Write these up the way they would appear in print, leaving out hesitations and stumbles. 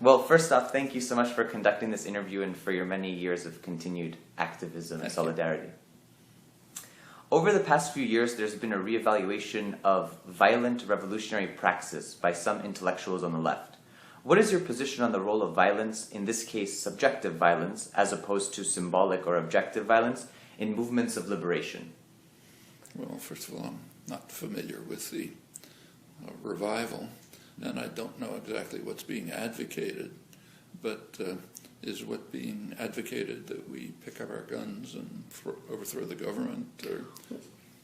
Well, first off, thank you so much for conducting this interview and for your many years of continued activism and solidarity. Over the past few years, there's been a reevaluation of violent revolutionary praxis by some intellectuals on the left. What is your position on the role of violence, in this case subjective violence, as opposed to symbolic or objective violence, in movements of liberation? Well, first of all, I'm not familiar with the revival, and I don't know exactly what's being advocated, but is what being advocated that we pick up our guns and overthrow the government? Or?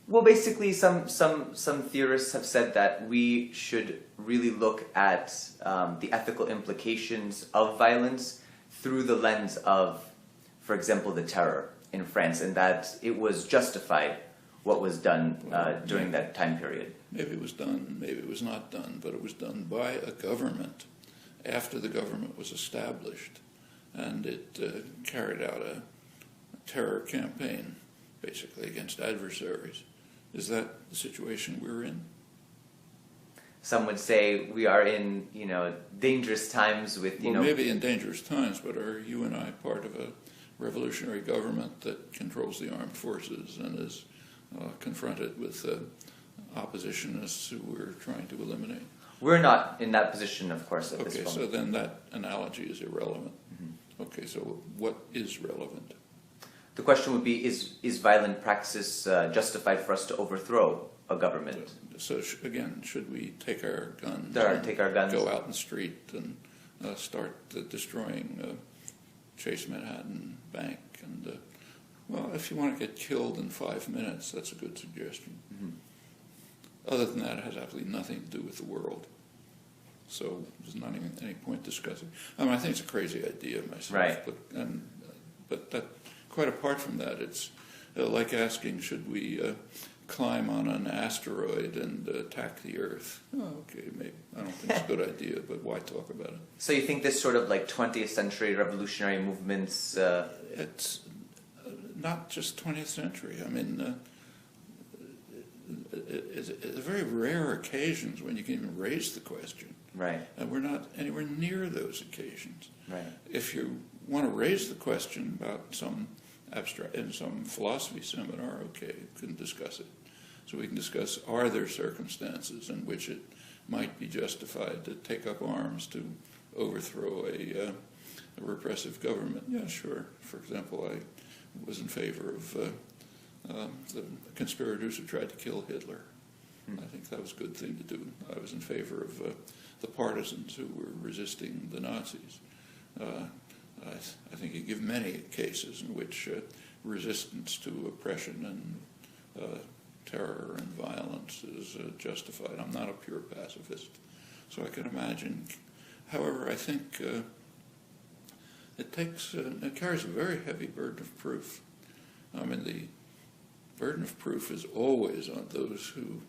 Well, basically, some theorists have said that we should really look at the ethical implications of violence through the lens of, for example, the terror in France, and that it was justified what was done during that time period. Maybe it was done, maybe it was not done, but it was done by a government after the government was established, and it carried out a terror campaign, basically, against adversaries. Is that the situation we're in? Some would say we are in, dangerous times with, Well, maybe in dangerous times, but are you and I part of a revolutionary government that controls the armed forces and is confronted with oppositionists who we're trying to eliminate? We're not in that position, of course, at this point. Okay, so then that analogy is irrelevant. Mm-hmm. Okay, so what is relevant? The question would be, is violent praxis justified for us to overthrow a government? So again, should we take our guns, go out in the street and start destroying Chase Manhattan Bank? And well, if you want to get killed in 5 minutes, that's a good suggestion. Mm-hmm. Other than that, it has absolutely nothing to do with the world. So there's not even any point discussing. I mean, I think it's a crazy idea myself. Right. But that, quite apart from that, it's like asking, should we climb on an asteroid and attack the Earth? Oh, okay, maybe. I don't think it's a good idea, but why talk about it? So you think this sort of like 20th century revolutionary movements... It's not just 20th century. I mean, it's very rare occasions when you can even raise the question. Right. And we're not anywhere near those occasions. Right. If you want to raise the question about some abstract, in some philosophy seminar, okay, we can discuss it. So we can discuss, are there circumstances in which it might be justified to take up arms to overthrow a repressive government? Yeah, sure. For example, I was in favor of the conspirators who tried to kill Hitler. I think that was a good thing to do. I was in favor of the partisans who were resisting the Nazis. I think you give many cases in which resistance to oppression and terror and violence is justified. I'm not a pure pacifist, so I can imagine. However, I think it carries a very heavy burden of proof. I mean, the burden of proof is always on those who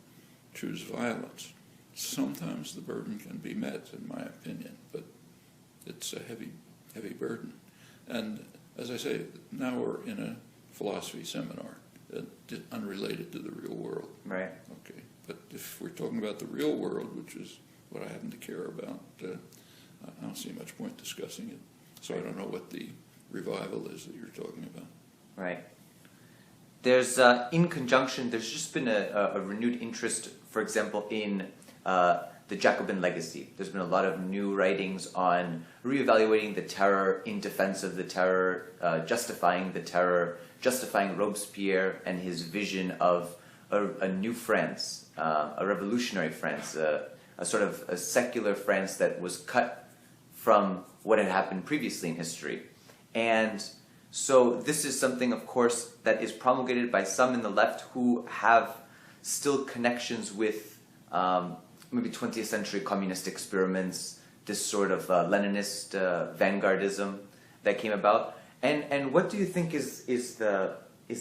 choose violence. Sometimes the burden can be met, in my opinion, but it's a heavy burden. And as I say, now we're in a philosophy seminar, unrelated to the real world. Right. Okay. But if we're talking about the real world, which is what I happen to care about, I don't see much point discussing it. So I don't know what the revival is that you're talking about. Right. There's, in conjunction, there's just been a renewed interest, for example, in the Jacobin legacy. There's been a lot of new writings on reevaluating the terror, in defense of the terror, justifying the terror, justifying Robespierre and his vision of a new France, a revolutionary France, a sort of a secular France that was cut from what had happened previously in history. And so this is something, of course, that is promulgated by some in the left who have still connections with maybe 20th century communist experiments, this sort of Leninist vanguardism that came about. And what do you think is the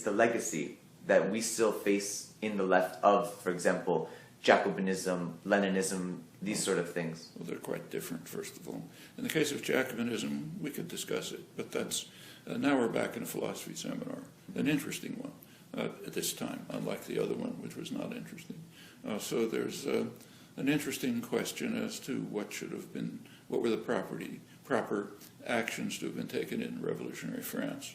legacy that we still face in the left of, for example, Jacobinism, Leninism, these sort of things? Well, they're quite different, first of all. In the case of Jacobinism, we could discuss it, but that's now we're back in a philosophy seminar, an interesting one at this time, unlike the other one, which was not interesting. So there's an interesting question as to what should have been what were the proper actions to have been taken in revolutionary France.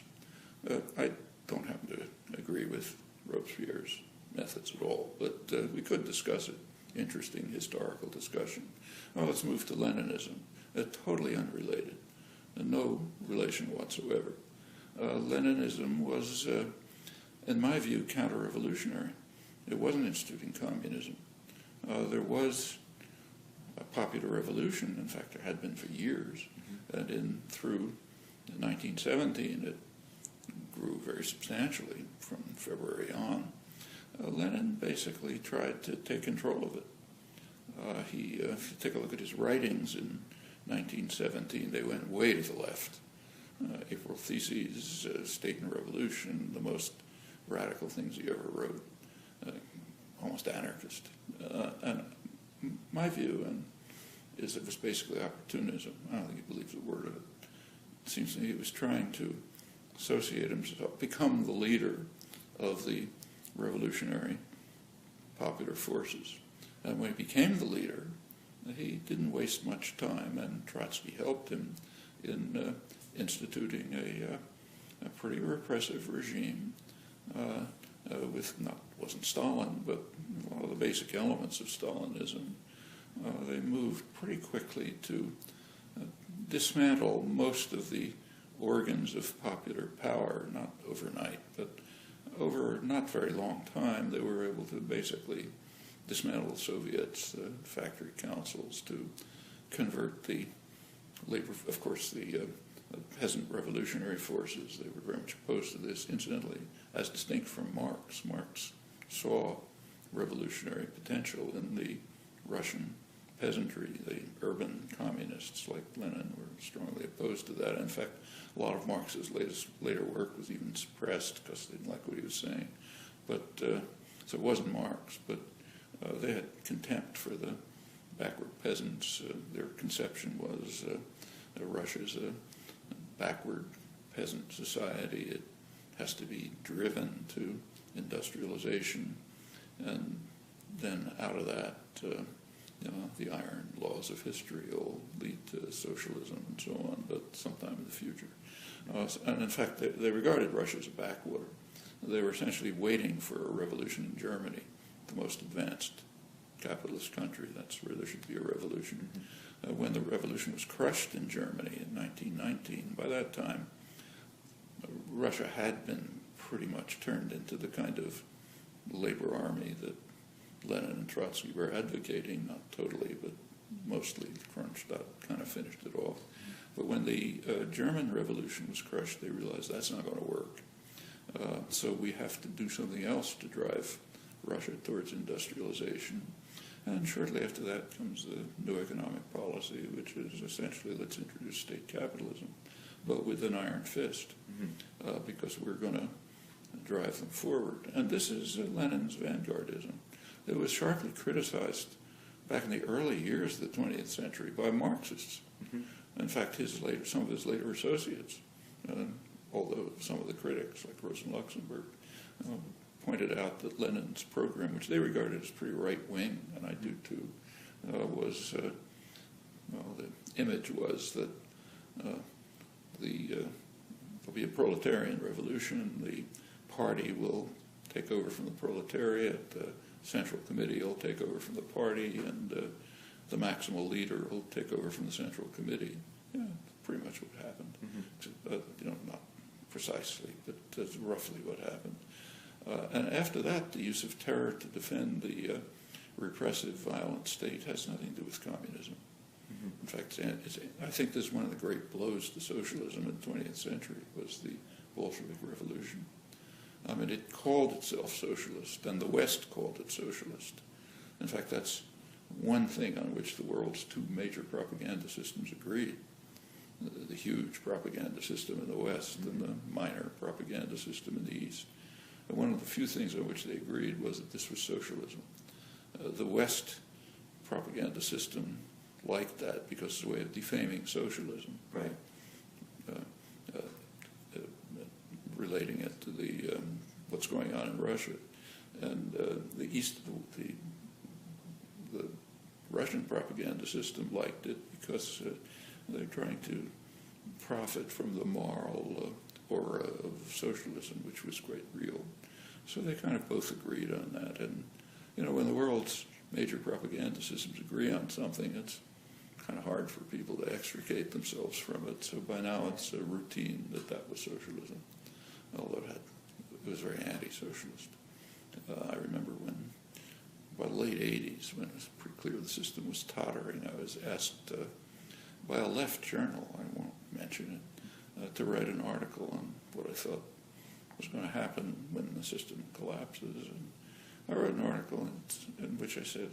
I don't happen to agree with Robespierre's methods at all, but we could discuss it. Interesting historical discussion. Well, let's move to Leninism. Totally unrelated, no relation whatsoever. Leninism was, in my view, counter-revolutionary. It wasn't instituting communism. There was a popular revolution. In fact, there had been for years. And through 1917, it grew very substantially from February on. Lenin basically tried to take control of it. If you take a look at his writings in 1917, they went way to the left. April Theses, State and Revolution, the most radical things he ever wrote, almost anarchist. And my view is it was basically opportunism. I don't think he believed a word of it. It seems to me he was trying to associate himself, become the leader of the revolutionary popular forces. And when he became the leader, he didn't waste much time, and Trotsky helped him in instituting a pretty repressive regime wasn't Stalin, but a lot of the basic elements of Stalinism. They moved pretty quickly to dismantle most of the organs of popular power, not overnight, but over not very long time. They were able to basically dismantle the Soviets, the factory councils, to convert the labor, of course, the peasant revolutionary forces. They were very much opposed to this, incidentally, as distinct from Marx. Marx saw revolutionary potential in the Russian peasantry. The urban communists like Lenin were strongly opposed to that. In fact, a lot of Marx's later work was even suppressed because they didn't like what he was saying. But so it wasn't Marx, but they had contempt for the backward peasants. Their conception was Russia's a backward peasant society. It has to be driven to industrialization, and then out of that, the iron laws of history will lead to socialism and so on, but sometime in the future. And in fact, they regarded Russia as a backwater. They were essentially waiting for a revolution in Germany, the most advanced capitalist country. That's where there should be a revolution. When the revolution was crushed in Germany in 1919, by that time, Russia had been pretty much turned into the kind of labor army that Lenin and Trotsky were advocating, not totally, but mostly. Kronstadt kind of finished it off. But when the German Revolution was crushed, they realized that's not going to work. So we have to do something else to drive Russia towards industrialization. And shortly after that comes the new economic policy, which is essentially, let's introduce state capitalism, but with an iron fist, because we're going to drive them forward. And this is Lenin's vanguardism. It was sharply criticized back in the early years of the 20th century by Marxists. In fact, some of his later associates, although some of the critics, like Rosa Luxemburg, pointed out that Lenin's program, which they regarded as pretty right-wing, and I do too, the image was that there'll be a proletarian revolution, the party will take over from the proletariat, the Central Committee will take over from the party, and the maximal leader will take over from the Central Committee. Yeah, pretty much what happened. Not precisely, but that's roughly what happened. And after that, the use of terror to defend the repressive, violent state has nothing to do with communism. In fact, I think this is one of the great blows to socialism in the 20th century was the Bolshevik Revolution. I mean, it called itself socialist, and the West called it socialist. In fact, that's one thing on which the world's two major propaganda systems agreed. The huge propaganda system in the West and the minor propaganda system in the East. And one of the few things on which they agreed was that this was socialism. The West propaganda system liked that because it's a way of defaming socialism. Right. Relating it to the what's going on in Russia, and the East, the Russian propaganda system liked it because they're trying to profit from the moral aura of socialism, which was quite real. So they kind of both agreed on that. And, when the world's major propaganda systems agree on something, it's kind of hard for people to extricate themselves from it. So by now it's a routine that was socialism, although it was very anti-socialist. I remember by the late 80s, when it was pretty clear the system was tottering, I was asked by a left journal, I won't mention it, to write an article on what I thought was going to happen when the system collapses. And I wrote an article in which I said,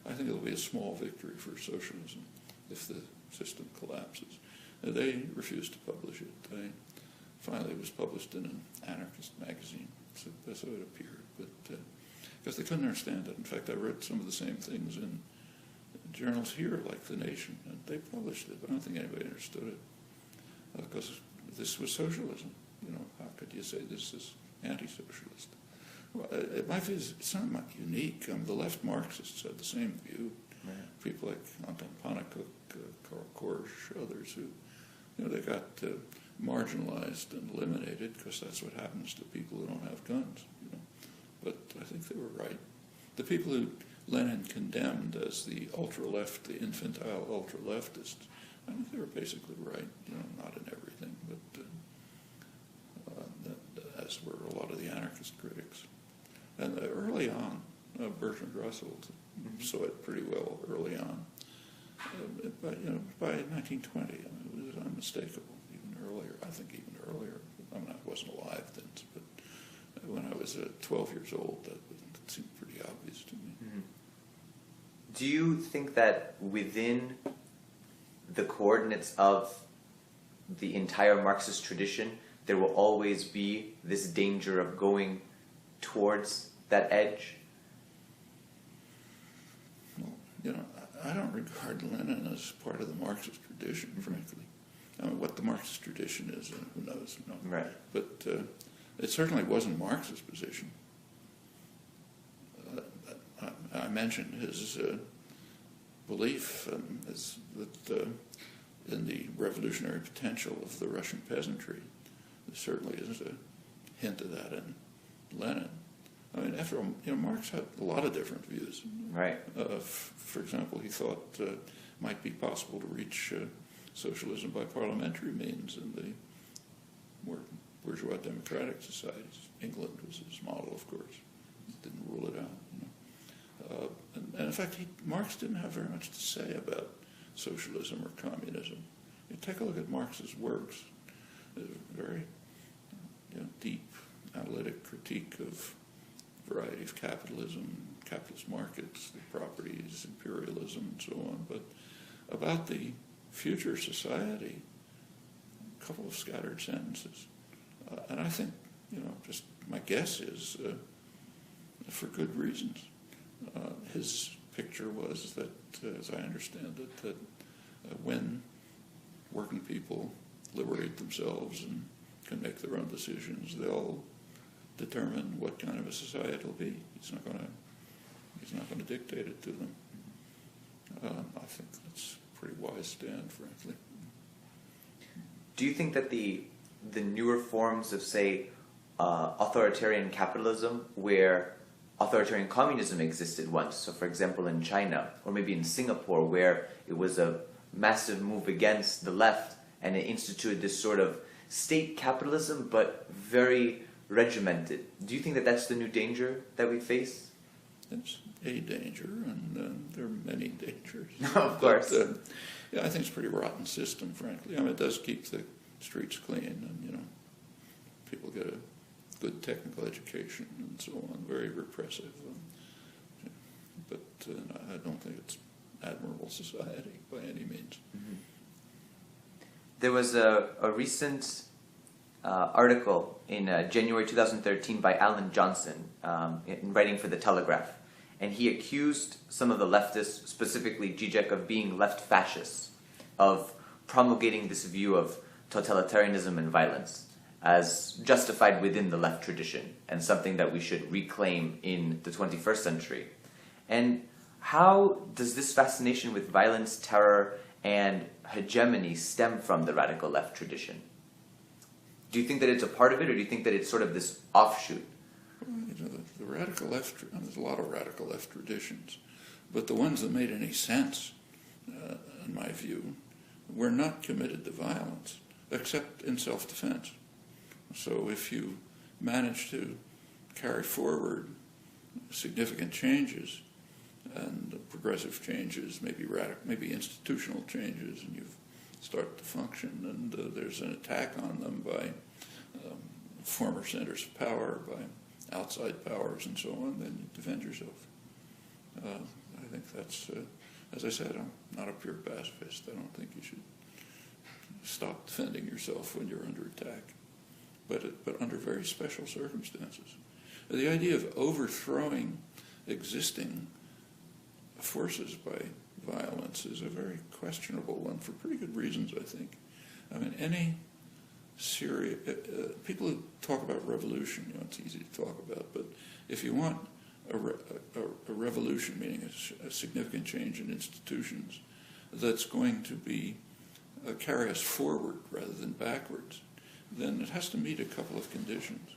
I think it'll be a small victory for socialism if the system collapses. And they refused to publish it. Finally, it was published in an anarchist magazine, so it appeared. But because they couldn't understand it. In fact, I read some of the same things in journals here, like The Nation, and they published it, but I don't think anybody understood it. Because this was socialism. How could you say this is anti-socialist? Well, my view is it's not unique. The left Marxists had the same view. Right. People like Anton Pannekoek, Karl Korsch, others who, they got marginalized and eliminated because that's what happens to people who don't have guns. But I think they were right. The people who Lenin condemned as the ultra-left, the infantile ultra-leftists, I think they were basically right. Not in everything, but as were a lot of the anarchist critics. And early on, Bertrand Russell saw it pretty well early on. But by 1920, it was unmistakable. Even earlier, I think even earlier. I wasn't alive then, but when I was 12 years old, that seemed pretty obvious to me. Mm-hmm. Do you think that within the coordinates of the entire Marxist tradition, there will always be this danger of going towards that edge? Well, I don't regard Lenin as part of the Marxist tradition, frankly. What the Marxist tradition is, who knows? Right. But it certainly wasn't Marx's position. I mentioned his belief that in the revolutionary potential of the Russian peasantry. There certainly is a hint of that in Lenin. After all, Marx had a lot of different views. Right. For example, he thought it might be possible to reach socialism by parliamentary means in the more bourgeois democratic societies. England was his model, of course. Didn't rule it out. And in fact, Marx didn't have very much to say about socialism or communism. Take a look at Marx's works. Very deep analytic critique of a variety of capitalism, capitalist markets, the properties, imperialism, and so on. But about the future society, a couple of scattered sentences. And I think, just my guess is, for good reasons. His picture was that, as I understand it, that when working people liberate themselves and can make their own decisions, they'll determine what kind of a society it'll be. He's not going to dictate it to them. I think that's a pretty wise stand, frankly. Do you think that the newer forms of, say, authoritarian capitalism, where authoritarian communism existed once, so for example in China, or maybe in Singapore, where it was a massive move against the left, and it instituted this sort of state capitalism, but very regimented. Do you think that that's the new danger that we face? It's a danger, and there are many dangers. Of course. I think it's a pretty rotten system, frankly. It does keep the streets clean, and, people get a good technical education and so on, very repressive. But I don't think it's admirable society by any means. Mm-hmm. There was a recent article in January 2013 by Alan Johnson in writing for The Telegraph, and he accused some of the leftists, specifically Zizek, of being left fascists, of promulgating this view of totalitarianism and violence as justified within the left tradition and something that we should reclaim in the 21st century. And How does this fascination with violence, terror, and hegemony stem from the radical left tradition? Do you think that it's a part of it, or do you think that it's sort of this offshoot? Well, the radical left, there's a lot of radical left traditions, but the ones that made any sense, in my view, were not committed to violence, except in self-defense. So if you manage to carry forward significant changes and progressive changes, maybe institutional changes, and you start to function, and there's an attack on them by former centers of power, by outside powers, and so on, then you defend yourself. I think that's, as I said, I'm not a pure pacifist. I don't think you should stop defending yourself when you're under attack, but under very special circumstances. The idea of overthrowing existing forces by violence is a very questionable one for pretty good reasons, I think. I mean, any serious people who talk about revolution, it's easy to talk about, but if you want a revolution, meaning a significant change in institutions that's going to be carry us forward rather than backwards, then it has to meet a couple of conditions.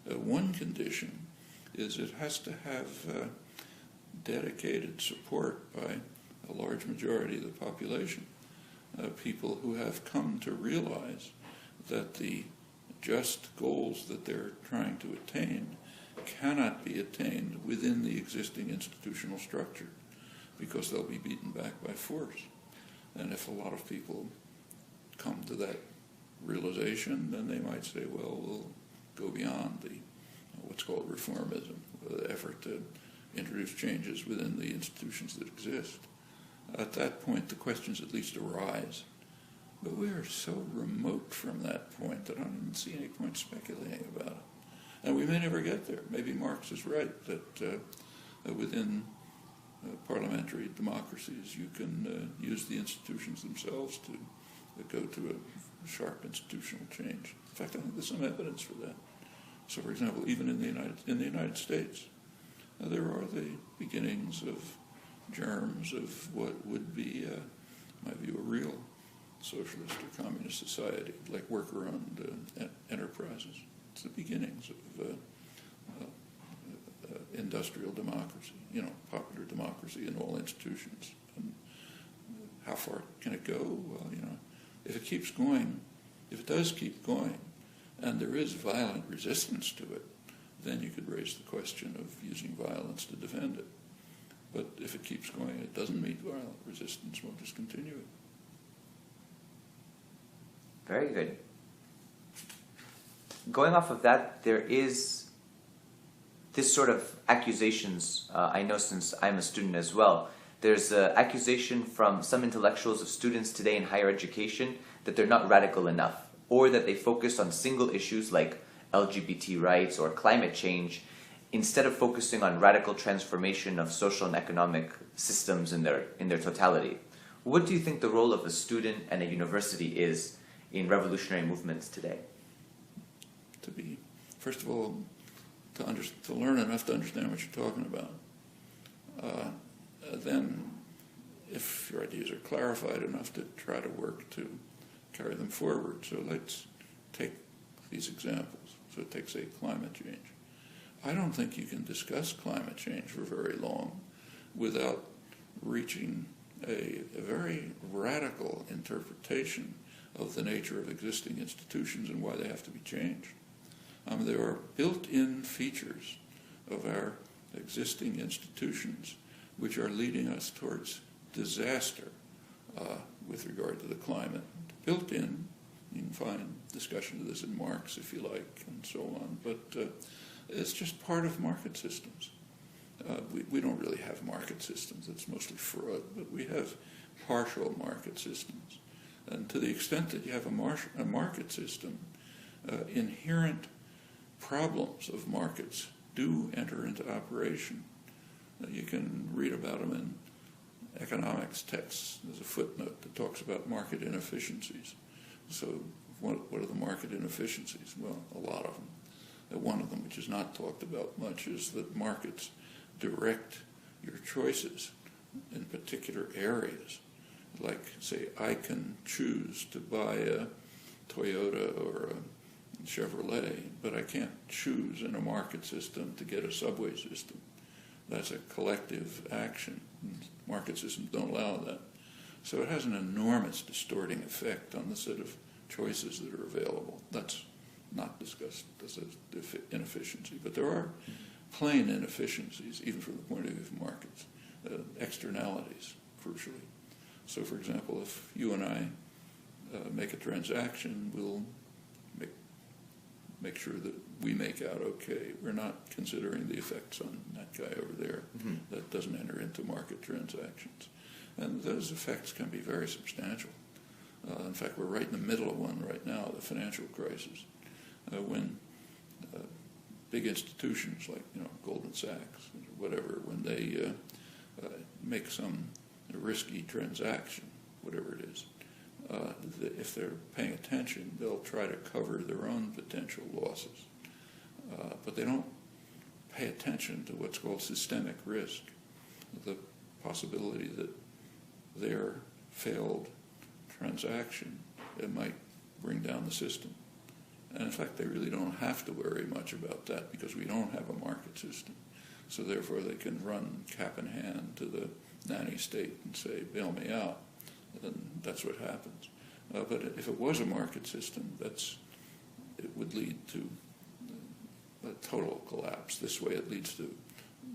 One condition is it has to have dedicated support by a large majority of the population, people who have come to realize that the just goals that they're trying to attain cannot be attained within the existing institutional structure because they'll be beaten back by force. And if a lot of people come to that realization, then they might say, well, we'll go beyond the what's called reformism, the effort to introduce changes within the institutions that exist. At that point, the questions at least arise. But we are so remote from that point that I don't even see any point speculating about it. And we may never get there. Maybe Marx is right that within parliamentary democracies you can use the institutions themselves to go to a sharp institutional change. In fact, I think there's some evidence for that. So, for example, even in the United States, there are the beginnings of germs of what would be, in my view, a real socialist or communist society, like worker-owned enterprises. It's the beginnings of industrial democracy, popular democracy in all institutions. And how far can it go? Well, if it keeps going, if it does keep going, and there is violent resistance to it, then you could raise the question of using violence to defend it. But if it keeps going and it doesn't meet violent resistance, we'll just continue it. Very good. Going off of that, there is this sort of accusations, I know since I'm a student as well, there's an accusation from some intellectuals of students today in higher education that they're not radical enough, or that they focus on single issues like LGBT rights or climate change, instead of focusing on radical transformation of social and economic systems in their totality. What do you think the role of a student and a university is in revolutionary movements today? First of all, to learn enough to understand what you're talking about. Then, if your ideas are clarified enough, to try to work to carry them forward. So let's take these examples. So take, say, climate change. I don't think you can discuss climate change for very long without reaching a very radical interpretation of the nature of existing institutions and why they have to be changed. There are built-in features of our existing institutions which are leading us towards disaster with regard to the climate. Built-in, you can find discussion of this in Marx if you like, and so on, but it's just part of market systems. We don't really have market systems, it's mostly fraud, but we have partial market systems. And to the extent that you have a market system, inherent problems of markets do enter into operation. You can read about them in economics texts. There's a footnote that talks about market inefficiencies. So what are the market inefficiencies? Well, a lot of them. One of them, which is not talked about much, is that markets direct your choices in particular areas. Like, say, I can choose to buy a Toyota or a Chevrolet, but I can't choose in a market system to get a subway system. That's a collective action. Market systems don't allow that. So it has an enormous distorting effect on the set of choices that are available. That's not discussed as inefficiency, but there are plain inefficiencies, even from the point of view of markets, externalities, crucially. So, for example, if you and I make a transaction, we'll make sure that we make out okay. We're not considering the effects on that guy over there. Mm-hmm. That doesn't enter into market transactions. And those effects can be very substantial. In fact, we're right in the middle of one right now, the financial crisis, when big institutions like Goldman Sachs or whatever, when they make some risky transaction, whatever it is, if they're paying attention, they'll try to cover their own potential losses. But they don't pay attention to what's called systemic risk, the possibility that their failed transaction might bring down the system. And in fact, they really don't have to worry much about that because we don't have a market system. So therefore, they can run cap in hand to the nanny state and say, bail me out. And that's what happens. But if it was a market system, it would lead to a total collapse. This way it leads to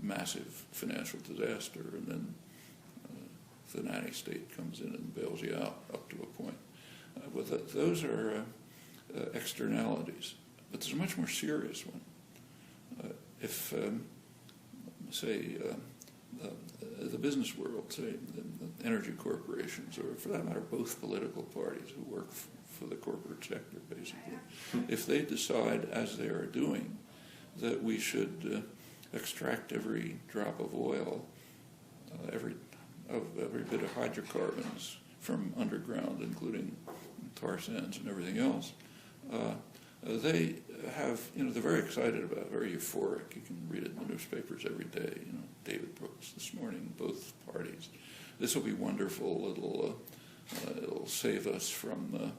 massive financial disaster, and then the nanny state comes in and bails you out up to a point. But those are externalities. But there's a much more serious one. If, say, the business world, say, the energy corporations, or for that matter, both political parties who work for the corporate sector, basically, if they decide, as they are doing, that we should extract every drop of oil, every bit of hydrocarbons from underground, including tar sands and everything else, they have, they're very excited about it, very euphoric. You can read it in the newspapers every day. David Brooks this morning, both parties. This will be wonderful. It'll save us from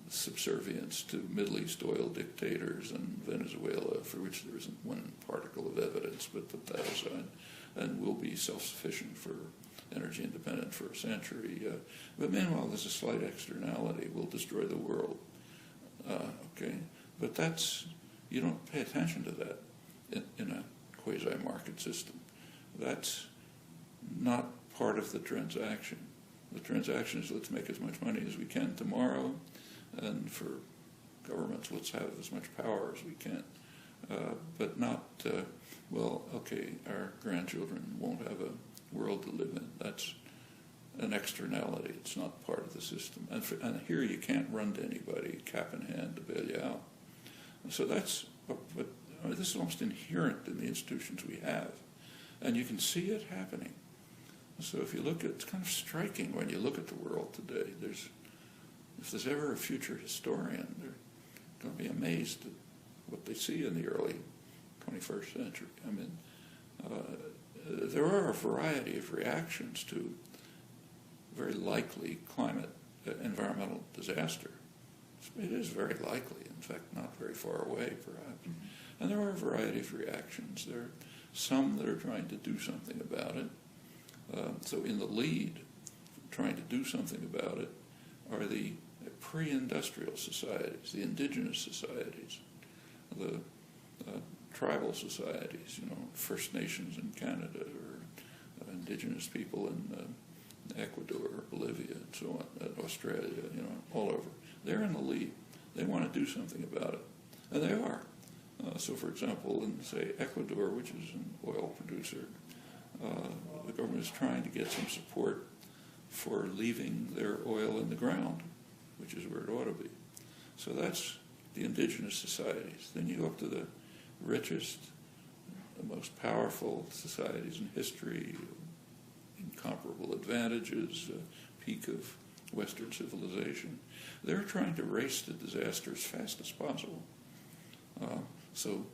subservience to Middle East oil dictators and Venezuela, for which there isn't one particle of evidence, but put that aside. And we'll be self-sufficient for energy independent for a century. But meanwhile, there's a slight externality. We'll destroy the world. Okay? But you don't pay attention to that in a quasi-market system. That's not part of the transaction. The transaction is let's make as much money as we can tomorrow, and for governments, let's have as much power as we can. But not, our grandchildren won't have a world to live in. That's an externality. It's not part of the system. And here you can't run to anybody, cap in hand, to bail you out. So this is almost inherent in the institutions we have. And you can see it happening. So if you look at, it's kind of striking when you look at the world today. If there's ever a future historian, they're going to be amazed at what they see in the early 21st century. I mean, there are a variety of reactions to very likely environmental disaster. It is very likely, in fact, not very far away, perhaps. Mm-hmm. And there are a variety of reactions. There are some that are trying to do something about it. So in the lead, trying to do something about it, are the pre-industrial societies, the indigenous societies, the tribal societies, First Nations in Canada, or indigenous people in Ecuador, or Bolivia, and so on, Australia, all over. They're in the lead. They want to do something about it, and they are. So, for example, in, say, Ecuador, which is an oil producer, the government is trying to get some support for leaving their oil in the ground, which is where it ought to be. So that's the indigenous societies. Then you go up to the richest, the most powerful societies in history, incomparable advantages, peak of Western civilization. They're trying to race to disaster as fast as possible. So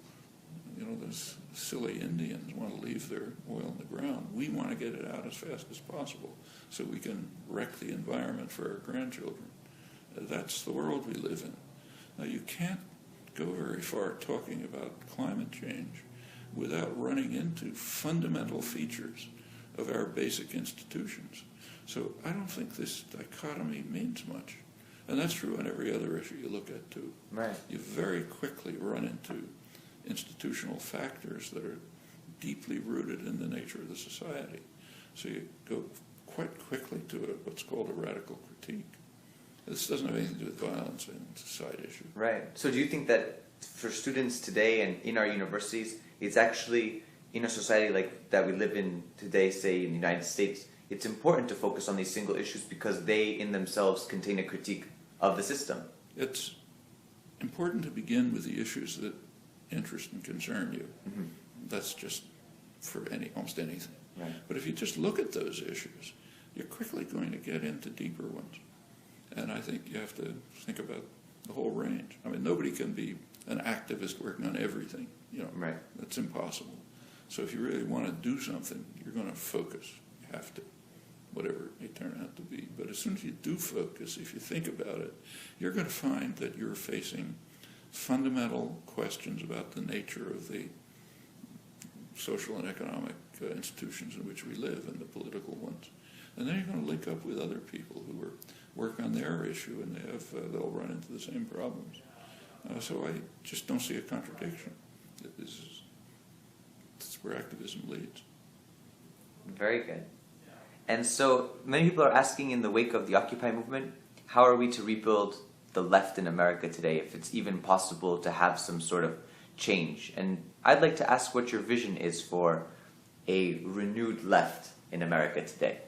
those silly Indians want to leave their oil in the ground. We want to get it out as fast as possible so we can wreck the environment for our grandchildren. That's the world we live in. Now, you can't go very far talking about climate change without running into fundamental features of our basic institutions. So I don't think this dichotomy means much. And that's true on every other issue you look at, too. Right. You very quickly run into institutional factors that are deeply rooted in the nature of the society. So you go quite quickly to what's called a radical critique. This doesn't have anything to do with violence, and it's a side issue. Right. So do you think that for students today and in our universities, it's actually in a society like that we live in today, say in the United States, it's important to focus on these single issues because they in themselves contain a critique of the system? It's important to begin with the issues that interest and concern you. Mm-hmm. That's just for almost anything. Right. But if you just look at those issues, you're quickly going to get into deeper ones. And I think you have to think about the whole range. I mean, nobody can be an activist working on everything. Right. That's impossible. So if you really want to do something, you're going to focus. You have to, whatever it may turn out to be. But as soon as you do focus, if you think about it, you're going to find that you're facing fundamental questions about the nature of the social and economic institutions in which we live and the political ones. And then you're going to link up with other people who are work on their issue, and they'll run into the same problems. So I just don't see a contradiction. That's where activism leads. Very good. And so many people are asking in the wake of the Occupy movement, how are we to rebuild the left in America today, if it's even possible to have some sort of change? And I'd like to ask what your vision is for a renewed left in America today.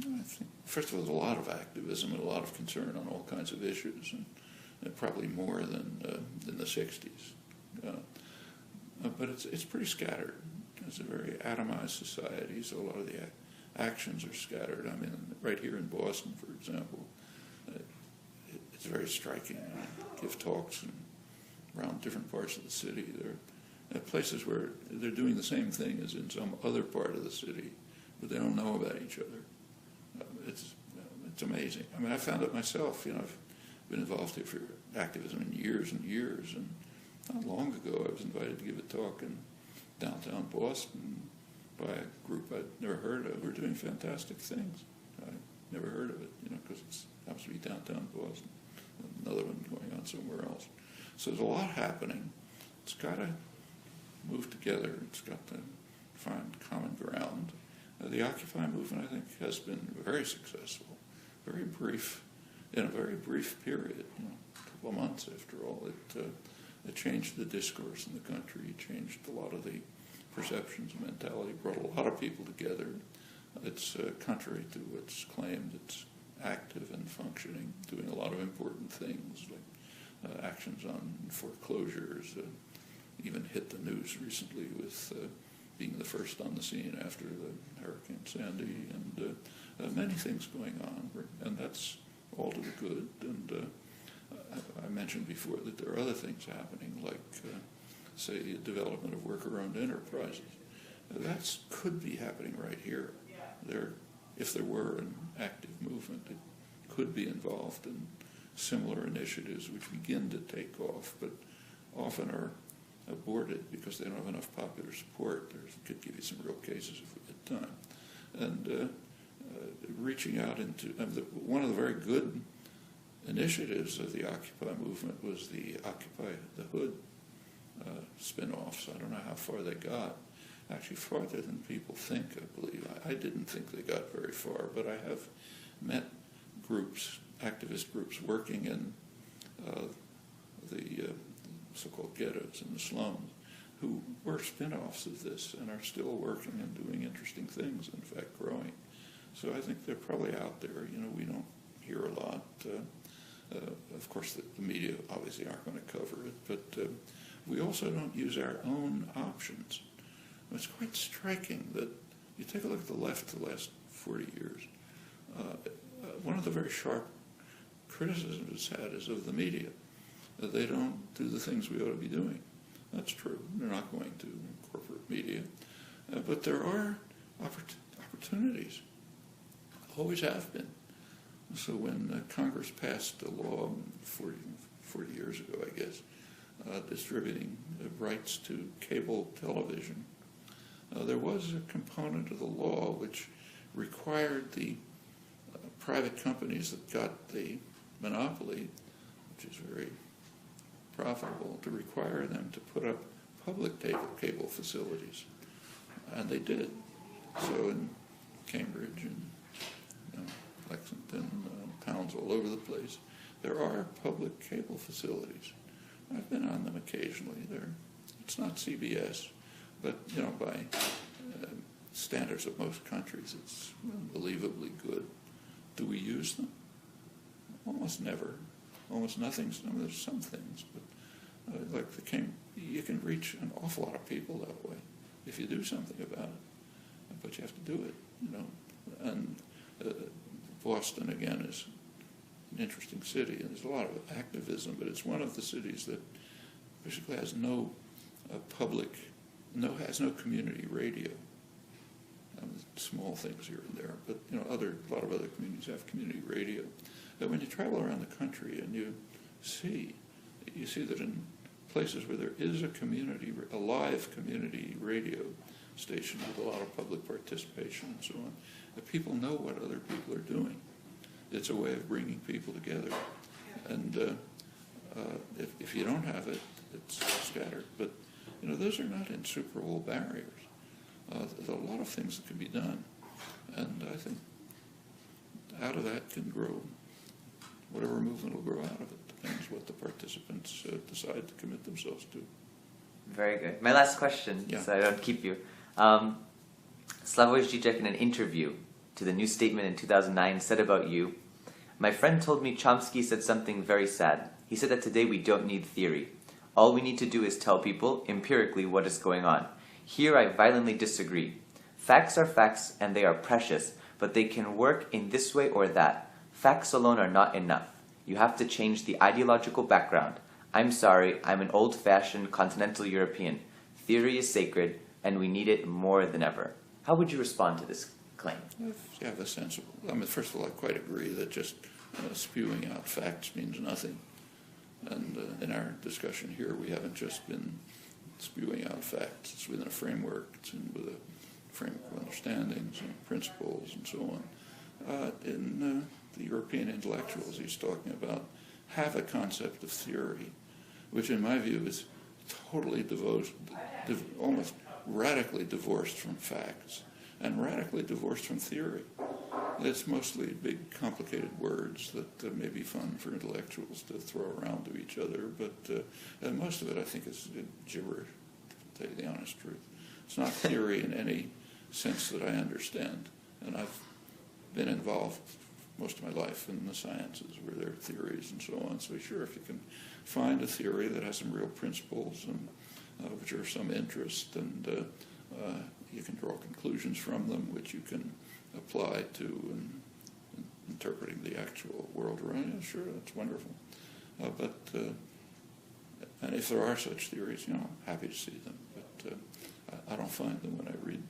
I think, first of all, there's a lot of activism and a lot of concern on all kinds of issues, and probably more than in the 60s. But it's pretty scattered. It's a very atomized society, so a lot of the actions are scattered. I mean, right here in Boston, for example, it's very striking. I give talks around different parts of the city. There are places where they're doing the same thing as in some other part of the city, but they don't know about each other. It's amazing. I mean, I found it myself. I've been involved here for activism in years and years, and not long ago I was invited to give a talk in downtown Boston by a group I'd never heard of. We're doing fantastic things. I never heard of it, because it happens to be downtown Boston. Another one going on somewhere else. So there's a lot happening. It's got to move together. It's got to find common ground. The Occupy movement, I think, has been very successful. Very brief, in a very brief period, a couple of months after all, it changed the discourse in the country. It changed a lot of the perceptions and mentality, brought a lot of people together. It's contrary to what's claimed. It's active and functioning, doing a lot of important things, like actions on foreclosures, even hit the news recently with being the first on the scene after the Hurricane Sandy, and many things going on, and that's all to the good. And I mentioned before that there are other things happening, like, say, the development of worker-owned enterprises. That could be happening right here. If there were an active movement, it could be involved in similar initiatives which begin to take off, but often are aborted because they don't have enough popular support. Could give you some real cases if we had time. And reaching out into one of the very good initiatives of the Occupy movement was the Occupy the Hood spin-offs. I don't know how far they got. Actually, farther than people think, I believe. I didn't think they got very far, but I have met groups, activist groups, working in the so-called ghettos and the slums, who were spin-offs of this and are still working and doing interesting things, in fact, growing. So I think they're probably out there. We don't hear a lot. Of course, the media obviously aren't going to cover it, but we also don't use our own options. It's quite striking that you take a look at the left the last 40 years. One of the very sharp criticisms it's had is of the media. That they don't do the things we ought to be doing. That's true. They're not going to corporate media. But there are opportunities. Always have been. So when Congress passed a law 40 years ago, I guess, distributing rights to cable television, there was a component of the law which required the private companies that got the monopoly, which is very profitable, to require them to put up public cable facilities. And they did. So in Cambridge and Lexington, towns all over the place, there are public cable facilities. I've been on them occasionally. It's not CBS, but by standards of most countries, it's unbelievably good. Do we use them? Almost never. Almost nothing. There's some things, but like you can reach an awful lot of people that way if you do something about it. But you have to do it, And Boston, again, is an interesting city, and there's a lot of activism, but it's one of the cities that basically has no has no community radio. Small things here and there, but a lot of other communities have community radio. But when you travel around the country and you see that in places where there is a live community radio station with a lot of public participation and so on, that people know what other people are doing. It's a way of bringing people together. And if you don't have it, it's scattered. But those are not insuperable barriers. There's a lot of things that can be done, and I think out of that can grow whatever movement will grow out of it. Depends what the participants decide to commit themselves to. Very good. My last question, so I don't keep you. Slavoj Zizek, in an interview to the New Statement in 2009, said about you, "My friend told me Chomsky said something very sad. He said that today we don't need theory. All we need to do is tell people empirically what is going on. Here I violently disagree. Facts are facts and they are precious, but they can work in this way or that. Facts alone are not enough. You have to change the ideological background. I'm sorry, I'm an old-fashioned continental European. Theory is sacred and we need it more than ever." How would you respond to this claim? Yeah, that's sensible. First of all, I quite agree that just spewing out facts means nothing. And in our discussion here, we haven't just been spewing out facts. It's within a framework. It's with a framework of understandings and principles and so on. In the European intellectuals, he's talking about have a concept of theory, which in my view is totally almost radically divorced from facts and radically divorced from theory. It's mostly big, complicated words that may be fun for intellectuals to throw around to each other, but most of it, I think, is gibberish, to tell you the honest truth. It's not theory in any sense that I understand, and I've been involved most of my life in the sciences where there are theories and so on. So sure, if you can find a theory that has some real principles and which are of some interest, and you can draw conclusions from them which you can apply to interpreting the actual world around you, sure, that's wonderful. And if there are such theories, I'm happy to see them. But I don't find them when I read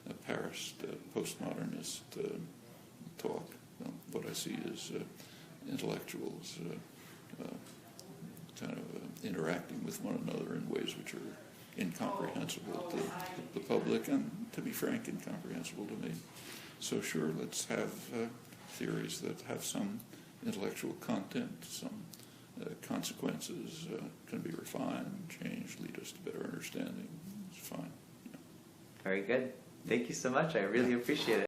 a Paris postmodernist talk. What I see is intellectuals kind of interacting with one another in ways which are incomprehensible to the public and, to be frank, incomprehensible to me. So sure, let's have theories that have some intellectual content, some consequences, can be refined, changed, lead us to better understanding. It's fine. Very good. Thank you so much. I really appreciate it.